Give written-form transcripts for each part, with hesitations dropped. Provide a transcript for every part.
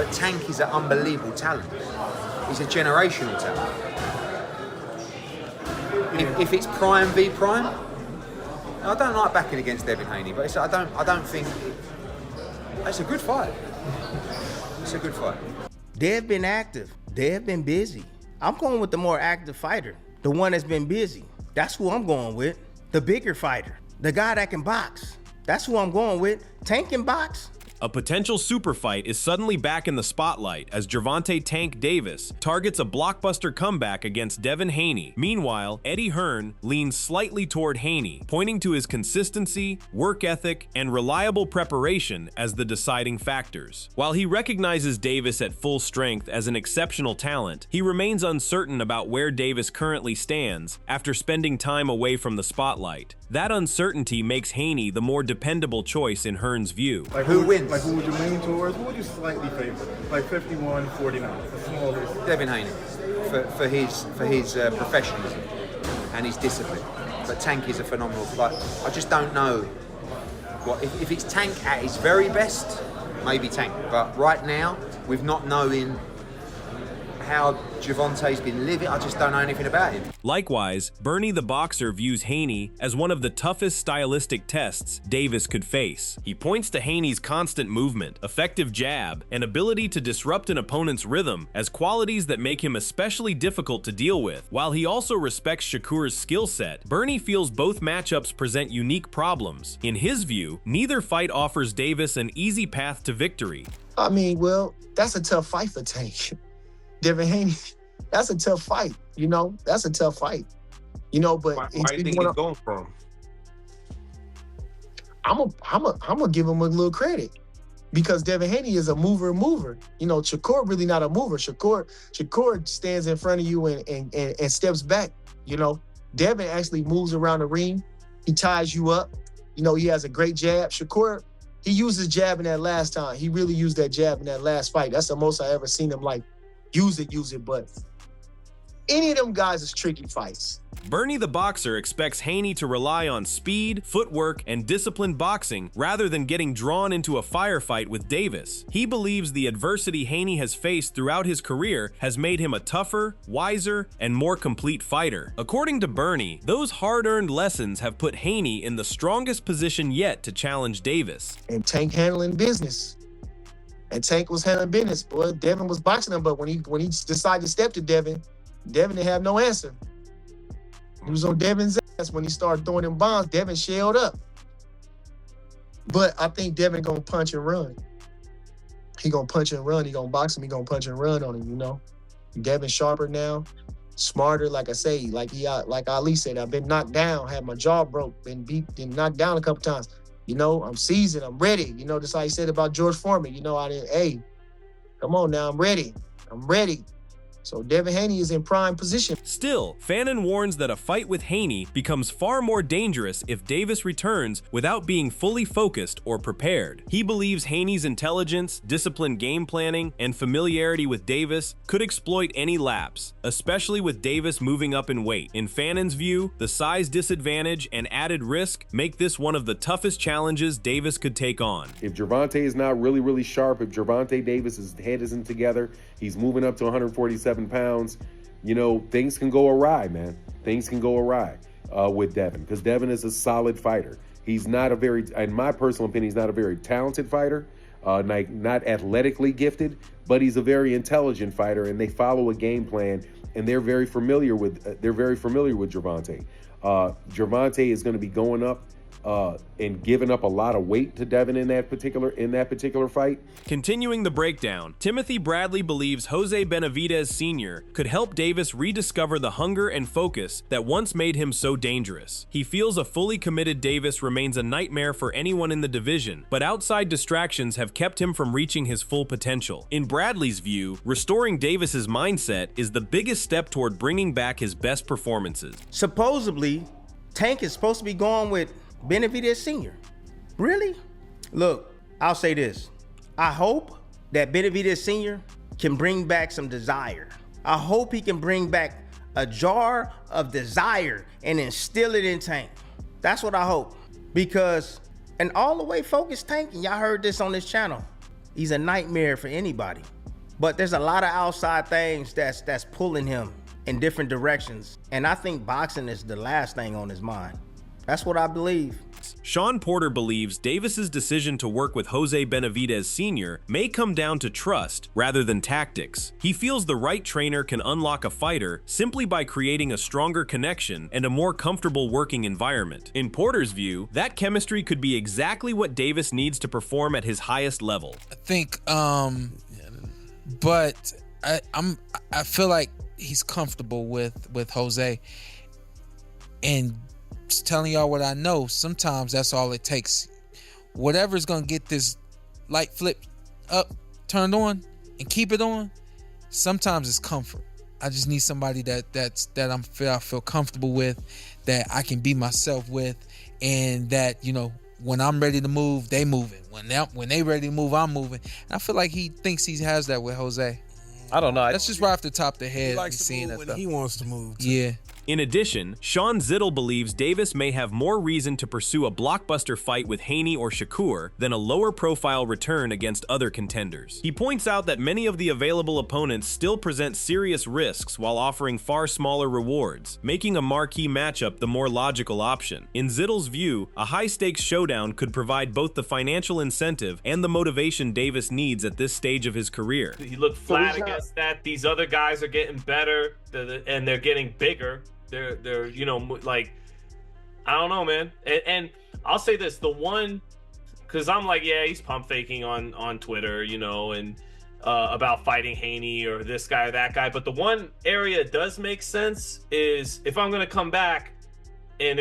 But Tank is an unbelievable talent. He's a generational talent. If it's prime v prime, I don't like backing against Devin Haney, but I don't think it's a good fight. It's a good fight. They've been active. They've been busy. I'm going with the more active fighter, the one that's been busy. That's who I'm going with. The bigger fighter, the guy that can box. That's who I'm going with. Tank can box. A potential super fight is suddenly back in the spotlight as Gervonta "Tank" Davis targets a blockbuster comeback against Devin Haney. Meanwhile, Eddie Hearn leans slightly toward Haney, pointing to his consistency, work ethic, and reliable preparation as the deciding factors. While he recognizes Davis at full strength as an exceptional talent, he remains uncertain about where Davis currently stands after spending time away from the spotlight. That uncertainty makes Haney the more dependable choice in Hearn's view. Like who wins? Like who would you lean towards? Who would you slightly favor? Like 51-49, the smallest. Devin Haney, for his professionalism and his discipline. But Tank is a phenomenal fighter. I just don't know what if it's Tank at his very best, maybe Tank. But right now, with not knowing how Gervonta's been living, I just don't know anything about him. Likewise, Bernie the Boxer views Haney as one of the toughest stylistic tests Davis could face. He points to Haney's constant movement, effective jab, and ability to disrupt an opponent's rhythm as qualities that make him especially difficult to deal with. While he also respects Shakur's skill set, Bernie feels both matchups present unique problems. In his view, neither fight offers Davis an easy path to victory. I mean, well, that's a tough fight for Tank. Devin Haney, that's a tough fight, you know? That's a tough fight, you know, but... Why do you think he's going from? I'm gonna give him a little credit because Devin Haney is a mover. You know, Shakur really not a mover. Shakur stands in front of you and steps back, you know? Devin actually moves around the ring. He ties you up. You know, he has a great jab. Shakur, he used his jab in that last time. He really used that jab in that last fight. That's the most I ever seen him, like, use it, but any of them guys is tricky fights. Bernie the Boxer expects Haney to rely on speed, footwork, and disciplined boxing rather than getting drawn into a firefight with Davis. He believes the adversity Haney has faced throughout his career has made him a tougher, wiser, and more complete fighter. According to Bernie, those hard-earned lessons have put Haney in the strongest position yet to challenge Davis. And Tank handling business. And Tank was handling business. Boy, Devin was boxing him, but when he decided to step to Devin didn't have no answer. He was on Devin's ass when he started throwing them bombs. Devin shelled up. But I think Devin gonna punch and run. He gonna punch and run. He gonna box him. He gonna punch and run on him, you know? Devin sharper now, smarter, like I say, like Ali said, I've been knocked down, had my jaw broke, been beat, been knocked down a couple times. You know, I'm seasoned, I'm ready. You know, just like he said about George Foreman. You know, hey, come on now, I'm ready. So Devin Haney is in prime position. Still, Fannin warns that a fight with Haney becomes far more dangerous if Davis returns without being fully focused or prepared. He believes Haney's intelligence, disciplined game planning, and familiarity with Davis could exploit any lapse, especially with Davis moving up in weight. In Fannin's view, the size disadvantage and added risk make this one of the toughest challenges Davis could take on. If Gervonta is not really sharp, if Gervonta Davis's head isn't together, he's moving up to 147 pounds, you know, things can go awry, man. Things can go awry with Devin, because Devin is a solid fighter. He's not a very, in my personal opinion, he's not a very talented fighter, not athletically gifted, but he's a very intelligent fighter, and they follow a game plan, and they're very familiar with Gervonta. Gervonta is going to be going up and giving up a lot of weight to Devin in that particular fight. Continuing the breakdown, Timothy Bradley believes Jose Benavidez Sr. could help Davis rediscover the hunger and focus that once made him so dangerous. He feels a fully committed Davis remains a nightmare for anyone in the division, but outside distractions have kept him from reaching his full potential. In Bradley's view, restoring Davis's mindset is the biggest step toward bringing back his best performances. Supposedly, Tank is supposed to be going with Benavidez Sr. Really? Look, I'll say this. I hope that Benavidez Sr. can bring back some desire. I hope he can bring back a jar of desire and instill it in Tank. That's what I hope. Because an all the way focused Tank, and y'all heard this on this channel, He's a nightmare for anybody. But there's a lot of outside things that's pulling him in different directions. And I think boxing is the last thing on his mind. That's what I believe. Sean Porter believes Davis's decision to work with Jose Benavidez Sr. may come down to trust rather than tactics. He feels the right trainer can unlock a fighter simply by creating a stronger connection and a more comfortable working environment. In Porter's view, that chemistry could be exactly what Davis needs to perform at his highest level. I think, but I feel like he's comfortable with Jose, and just telling y'all what I know, sometimes that's all it takes. Whatever's gonna get this light flip up, turned on, and keep it on, sometimes it's comfort. I just need somebody that I feel comfortable with, that I can be myself with, and that, you know, when I'm ready to move, they moving. When they ready to move, I'm moving. And I feel like he thinks he has that with Jose. I don't know. That's just right off the top of the head. He likes to move when he wants to move, too. Yeah. In addition, Sean Zittel believes Davis may have more reason to pursue a blockbuster fight with Haney or Shakur than a lower-profile return against other contenders. He points out that many of the available opponents still present serious risks while offering far smaller rewards, making a marquee matchup the more logical option. In Zittel's view, a high-stakes showdown could provide both the financial incentive and the motivation Davis needs at this stage of his career. He looked flat against that. These other guys are getting better, and they're getting bigger. They're you know, like, I don't know, man. And I'll say this, the one, because I'm like, yeah, he's pump faking on Twitter, you know, and about fighting Haney or this guy or that guy. But the one area that does make sense is if I'm going to come back and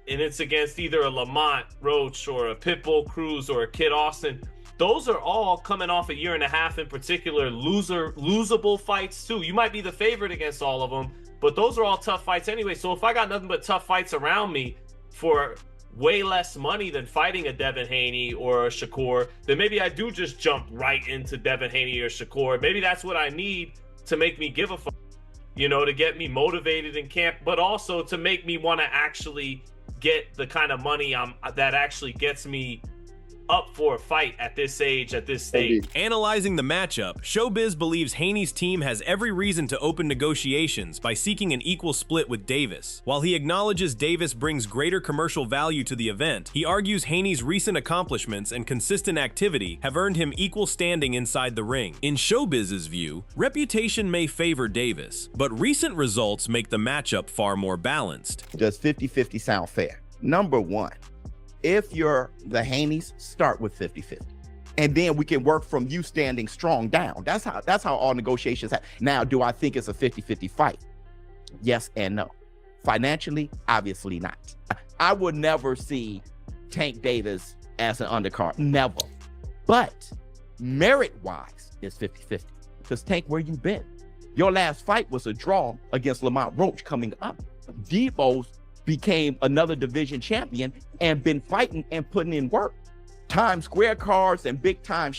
it's against either a Lamont Roach or a Pitbull Cruz or a Kid Austin. Those are all coming off a year and a half in particular, losable fights too. You might be the favorite against all of them, but those are all tough fights anyway. So if I got nothing but tough fights around me for way less money than fighting a Devin Haney or a Shakur, then maybe I do just jump right into Devin Haney or Shakur. Maybe that's what I need to make me give a fuck, you know, to get me motivated in camp, but also to make me want to actually get the kind of money that actually gets me up for a fight at this age, at this stage. Analyzing the matchup, Showbiz believes Haney's team has every reason to open negotiations by seeking an equal split with Davis. While he acknowledges Davis brings greater commercial value to the event, he argues Haney's recent accomplishments and consistent activity have earned him equal standing inside the ring. In Showbiz's view, reputation may favor Davis, but recent results make the matchup far more balanced. Does 50-50 sound fair? Number one, if you're the Haneys, start with 50-50. And then we can work from you standing strong down. That's how all negotiations happen. Now, do I think it's a 50-50 fight? Yes and no. Financially, obviously not. I would never see Tank Davis as an undercard. Never. But merit-wise, it's 50-50. Because Tank, where you been? Your last fight was a draw against Lamont Roach coming up. Debo's became another division champion and been fighting and putting in work. Times Square cards and big time,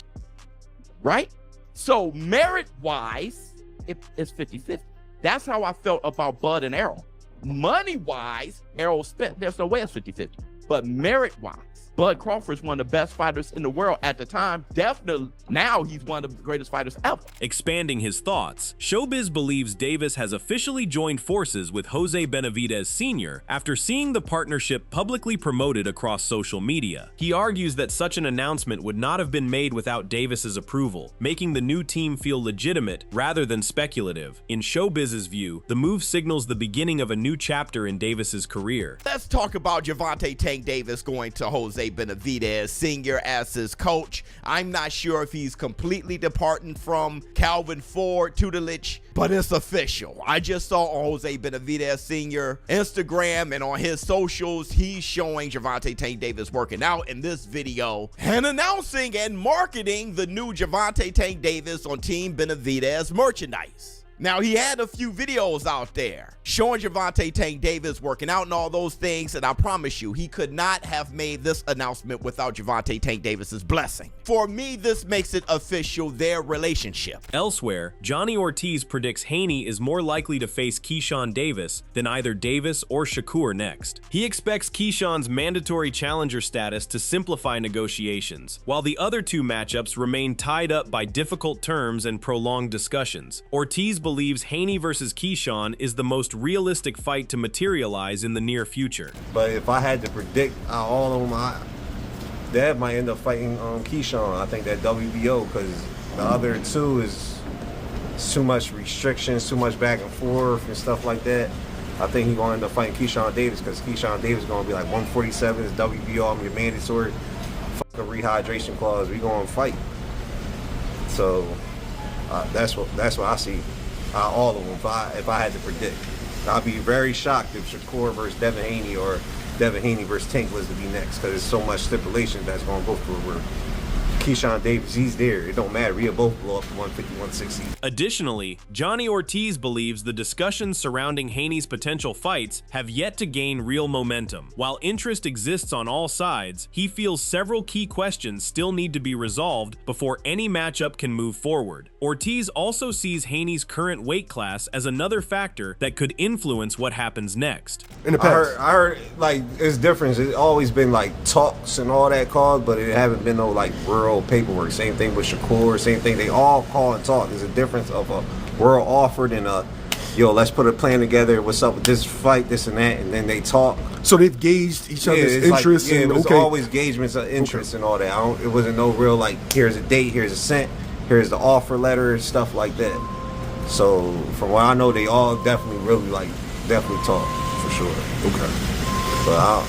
right? So merit-wise, it's 50-50. That's how I felt about Bud and Errol. Money-wise, Errol spent, there's no way it's 50-50. But merit-wise, Bud Crawford's one of the best fighters in the world at the time. Definitely, now he's one of the greatest fighters ever. Expanding his thoughts, Showbiz believes Davis has officially joined forces with Jose Benavidez Sr. after seeing the partnership publicly promoted across social media. He argues that such an announcement would not have been made without Davis's approval, making the new team feel legitimate rather than speculative. In Showbiz's view, the move signals the beginning of a new chapter in Davis's career. Let's talk about Gervonta Tank Davis going to Jose Benavidez Sr. as his coach. I'm not sure if he's completely departing from Calvin Ford tutelage, but it's official. I just saw on Jose Benavidez Sr. Instagram and on his socials, he's showing Gervonta Tank Davis working out in this video and announcing and marketing the new Gervonta Tank Davis on Team Benavidez merchandise. Now, he had a few videos out there showing Gervonta Tank Davis working out and all those things, and I promise you, he could not have made this announcement without Gervonta Tank Davis's blessing. For me, this makes it official, their relationship. Elsewhere, Johnny Ortiz predicts Haney is more likely to face Keyshawn Davis than either Davis or Shakur next. He expects Keyshawn's mandatory challenger status to simplify negotiations, while the other two matchups remain tied up by difficult terms and prolonged discussions. Ortiz believes Haney versus Keyshawn is the most realistic fight to materialize in the near future. But if I had to predict all of them, Dev might end up fighting Keyshawn. I think that WBO, because the other two is too much restrictions, too much back and forth and stuff like that. I think he's going to end up fighting Keyshawn Davis, because Keyshawn Davis is going to be like 147 is WBO. I'm your mandatory. Fuck a rehydration clause. We going to fight. So that's what I see. All of them. If I had to predict, I'd be very shocked if Shakur versus Devin Haney or Devin Haney versus Tank was to be next, because there's so much stipulation that's going to go through where Keyshawn Davis, he's there. It don't matter. We'll both blow up to 150, 160. Additionally, Johnny Ortiz believes the discussions surrounding Haney's potential fights have yet to gain real momentum. While interest exists on all sides, he feels several key questions still need to be resolved before any matchup can move forward. Ortiz also sees Haney's current weight class as another factor that could influence what happens next. In the past, I heard like it's different. It's always been like talks and all that called, but it haven't been no like real paperwork. Same thing with Shakur, same thing. They all call and talk. There's a difference of a world offered and a, yo, let's put a plan together. What's up with this fight, this and that, and then they talk. So they've gauged each other's interests. Like, it was always engagements of interest and all that. It wasn't no real like, here's a date, here's a cent, here's the offer letter, stuff like that. So from what I know, they all definitely definitely talk for sure. Okay. But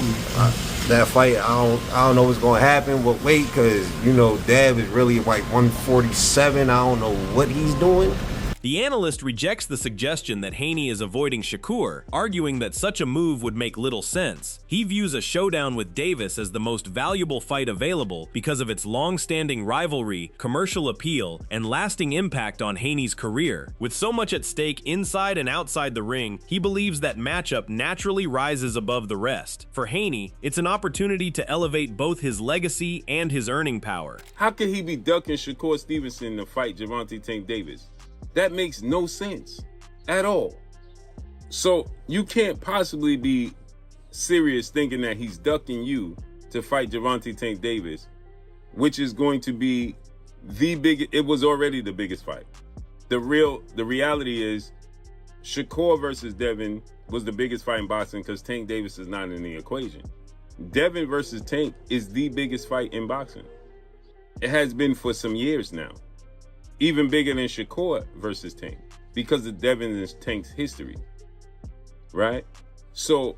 that fight, I don't know what's going to happen with weight, because, you know, Dev is really like 147. I don't know what he's doing. The analyst rejects the suggestion that Haney is avoiding Shakur, arguing that such a move would make little sense. He views a showdown with Davis as the most valuable fight available because of its long-standing rivalry, commercial appeal, and lasting impact on Haney's career. With so much at stake inside and outside the ring, he believes that matchup naturally rises above the rest. For Haney, it's an opportunity to elevate both his legacy and his earning power. How could he be ducking Shakur Stevenson to fight Gervonta Tank Davis? That makes no sense at all. So you can't possibly be serious thinking that he's ducking you to fight Gervonta Tank Davis, which is going to be the biggest. It was already the biggest fight. The reality is Shakur versus Devin was the biggest fight in boxing because Tank Davis is not in the equation. Devin versus Tank is the biggest fight in boxing. It has been for some years now. Even bigger than Shakur versus Tank because of Devin and Tank's history, right? So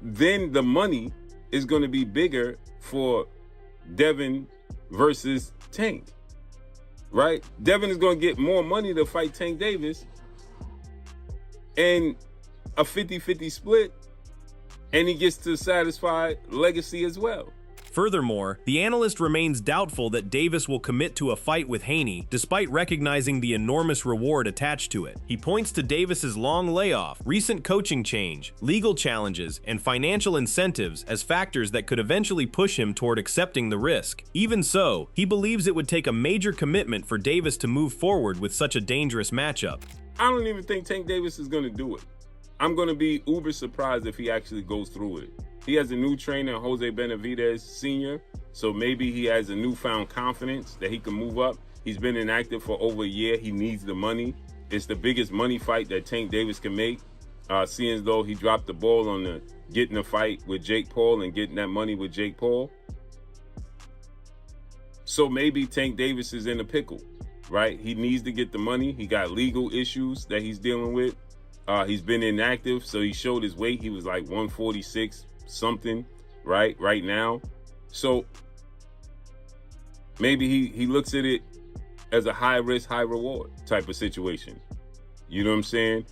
then the money is going to be bigger for Devin versus Tank, right? Devin is going to get more money to fight Tank Davis and a 50-50 split, and he gets to satisfy legacy as well. Furthermore, the analyst remains doubtful that Davis will commit to a fight with Haney, despite recognizing the enormous reward attached to it. He points to Davis's long layoff, recent coaching change, legal challenges, and financial incentives as factors that could eventually push him toward accepting the risk. Even so, he believes it would take a major commitment for Davis to move forward with such a dangerous matchup. I don't even think Tank Davis is going to do it. I'm going to be uber surprised if he actually goes through with it. He has a new trainer, Jose Benavidez Sr., so maybe he has a newfound confidence that he can move up. He's been inactive for over a year. He needs the money. It's the biggest money fight that Tank Davis can make, seeing as though he dropped the ball on getting a fight with Jake Paul and getting that money with Jake Paul. So maybe Tank Davis is in a pickle, right? He needs to get the money. He got legal issues that he's dealing with. He's been inactive, so he showed his weight. He was like 146 something right now. So maybe he looks at it as a high risk, high reward type of situation. You know what I'm saying?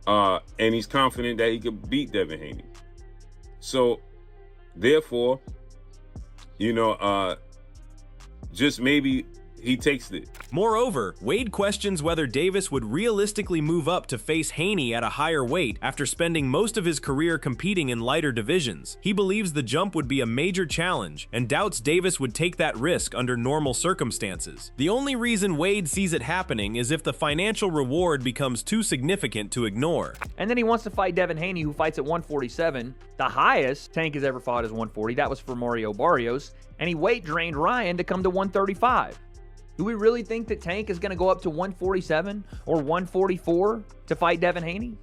And he's confident that he could beat Devin Haney. So therefore, you know, just maybe he takes it. Moreover, Wade questions whether Davis would realistically move up to face Haney at a higher weight after spending most of his career competing in lighter divisions. He believes the jump would be a major challenge and doubts Davis would take that risk under normal circumstances. The only reason Wade sees it happening is if the financial reward becomes too significant to ignore. And then he wants to fight Devin Haney, who fights at 147. The highest Tank has ever fought is 140. That was for Mario Barrios. And he weight drained Ryan to come to 135. Do we really think that Tank is going to go up to 147 or 144 to fight Devin Haney?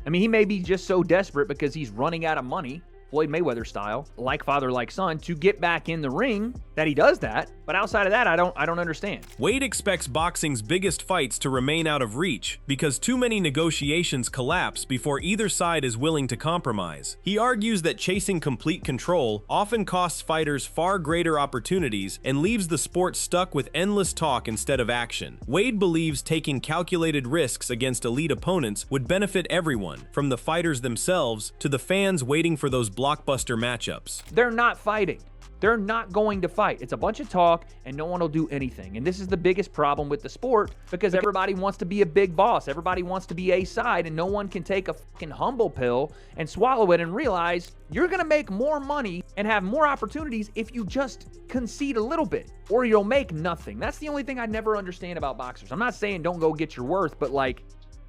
I mean, he may be just so desperate because he's running out of money, Floyd Mayweather style, like father, like son, to get back in the ring, that he does that. But outside of that, I don't understand. Wade expects boxing's biggest fights to remain out of reach because too many negotiations collapse before either side is willing to compromise. He argues that chasing complete control often costs fighters far greater opportunities and leaves the sport stuck with endless talk instead of action. Wade believes taking calculated risks against elite opponents would benefit everyone, from the fighters themselves to the fans waiting for those blockbuster matchups. They're not fighting. They're not going to fight. It's a bunch of talk and no one will do anything. And this is the biggest problem with the sport because everybody wants to be a big boss. Everybody wants to be a side and no one can take a fucking humble pill and swallow it and realize you're going to make more money and have more opportunities if you just concede a little bit or you'll make nothing. That's the only thing I never understand about boxers. I'm not saying don't go get your worth, but like,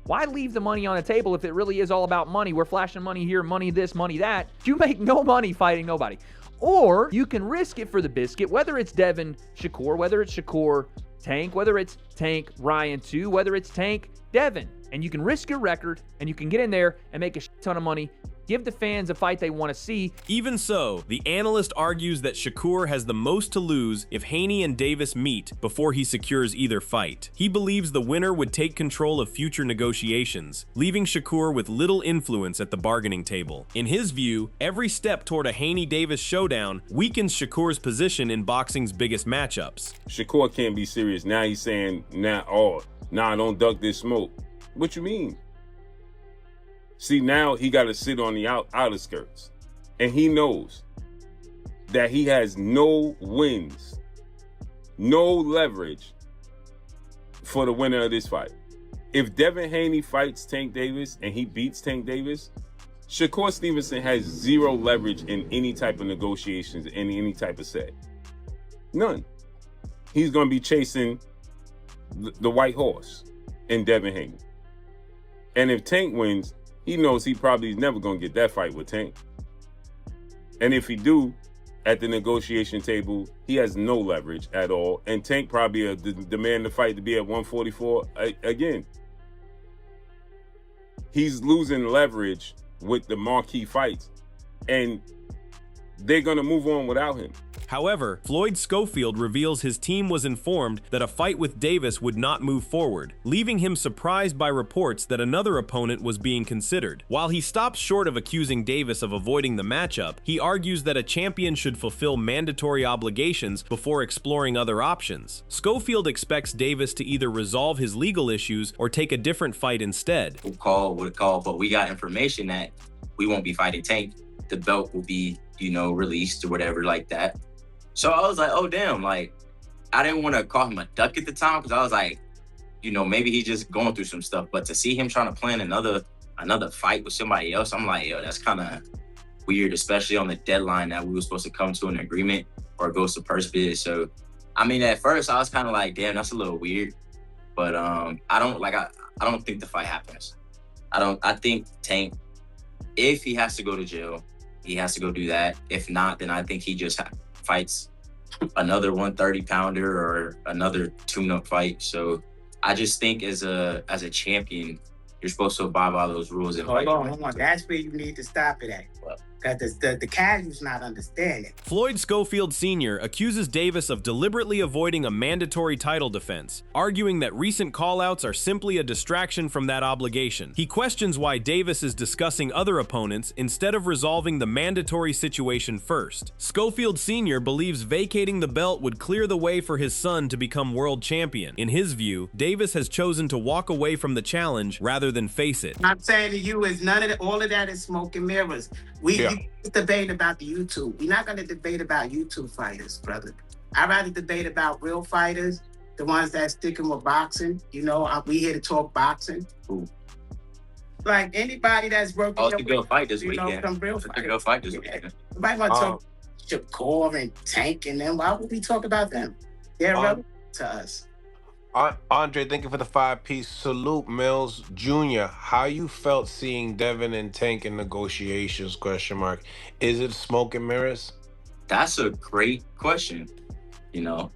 why leave the money on the table if it really is all about money? We're flashing money here, money this, money that. You make no money fighting nobody. Or you can risk it for the biscuit, whether it's Devin Shakur, whether it's Shakur Tank, whether it's Tank Ryan 2, whether it's Tank Devin. And you can risk your record and you can get in there and make a shit ton of money. Give the fans a fight they want to see. Even so, the analyst argues that Shakur has the most to lose if Haney and Davis meet before he secures either fight. He believes the winner would take control of future negotiations, leaving Shakur with little influence at the bargaining table. In his view, every step toward a Haney-Davis showdown weakens Shakur's position in boxing's biggest matchups. Shakur can't be serious. Now he's saying, don't duck this smoke. What you mean? See, now he got to sit on the outer skirts. And he knows that he has no wins, no leverage for the winner of this fight. If Devin Haney fights Tank Davis and he beats Tank Davis, Shakur Stevenson has zero leverage in any type of negotiations, in any type of set. None. He's going to be chasing the white horse in Devin Haney. And if Tank wins, he knows he probably is never going to get that fight with Tank. And if he do, at the negotiation table, he has no leverage at all. And Tank probably demand the fight to be at 144 again. He's losing leverage with the marquee fights. And they're going to move on without him. However, Floyd Schofield reveals his team was informed that a fight with Davis would not move forward, leaving him surprised by reports that another opponent was being considered. While he stops short of accusing Davis of avoiding the matchup, he argues that a champion should fulfill mandatory obligations before exploring other options. Schofield expects Davis to either resolve his legal issues or take a different fight instead. We'll call, but we got information that we won't be fighting Tank. The belt will be, released or whatever like that. So I was like, oh, damn, like, I didn't want to call him a duck at the time because I was like, maybe he's just going through some stuff. But to see him trying to plan another fight with somebody else, I'm like, yo, that's kind of weird, especially on the deadline that we were supposed to come to an agreement or it goes to purse bid. So, I mean, at first I was kind of like, damn, that's a little weird. But I don't think the fight happens. I think Tank, if he has to go to jail, he has to go do that. If not, then I think he just fights another 130-pounder or another tune-up fight. So I just think as a champion, you're supposed to abide by those rules. And hold on. That's where you need to stop it at. Because the casual's not understanding. Floyd Schofield Sr. accuses Davis of deliberately avoiding a mandatory title defense, arguing that recent callouts are simply a distraction from that obligation. He questions why Davis is discussing other opponents instead of resolving the mandatory situation first. Schofield Sr. believes vacating the belt would clear the way for his son to become world champion. In his view, Davis has chosen to walk away from the challenge rather than face it. I'm saying to you is all of that is smoke and mirrors. You debate about the YouTube. We're not going to debate about YouTube fighters, brother. I'd rather debate about real fighters, the ones that sticking with boxing. You know, we here to talk boxing. Ooh. Like anybody that's working. Oh, it's a good fight this you know, weekend. some real It's a good fight this Yeah. weekend. Nobody want to talk Shakur and Tank and them. Why would we talk about them? They're relevant to us. Andre, thank you for the 5-piece. Salute, Mills Jr. How you felt seeing Devin and Tank in negotiations, ? Is it smoke and mirrors? That's a great question. You know,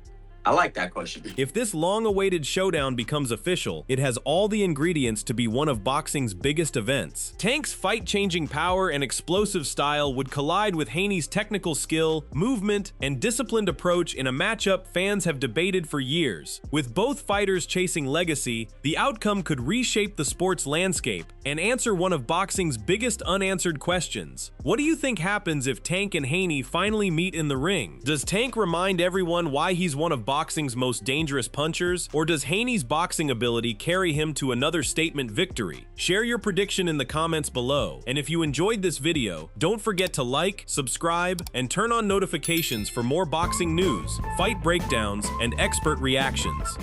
I like that question. If this long-awaited showdown becomes official, it has all the ingredients to be one of boxing's biggest events. Tank's fight-changing power and explosive style would collide with Haney's technical skill, movement, and disciplined approach in a matchup fans have debated for years. With both fighters chasing legacy, the outcome could reshape the sport's landscape and answer one of boxing's biggest unanswered questions. What do you think happens if Tank and Haney finally meet in the ring? Does Tank remind everyone why he's one of boxing's most dangerous punchers, or does Haney's boxing ability carry him to another statement victory? Share your prediction in the comments below, and if you enjoyed this video, don't forget to like, subscribe, and turn on notifications for more boxing news, fight breakdowns, and expert reactions.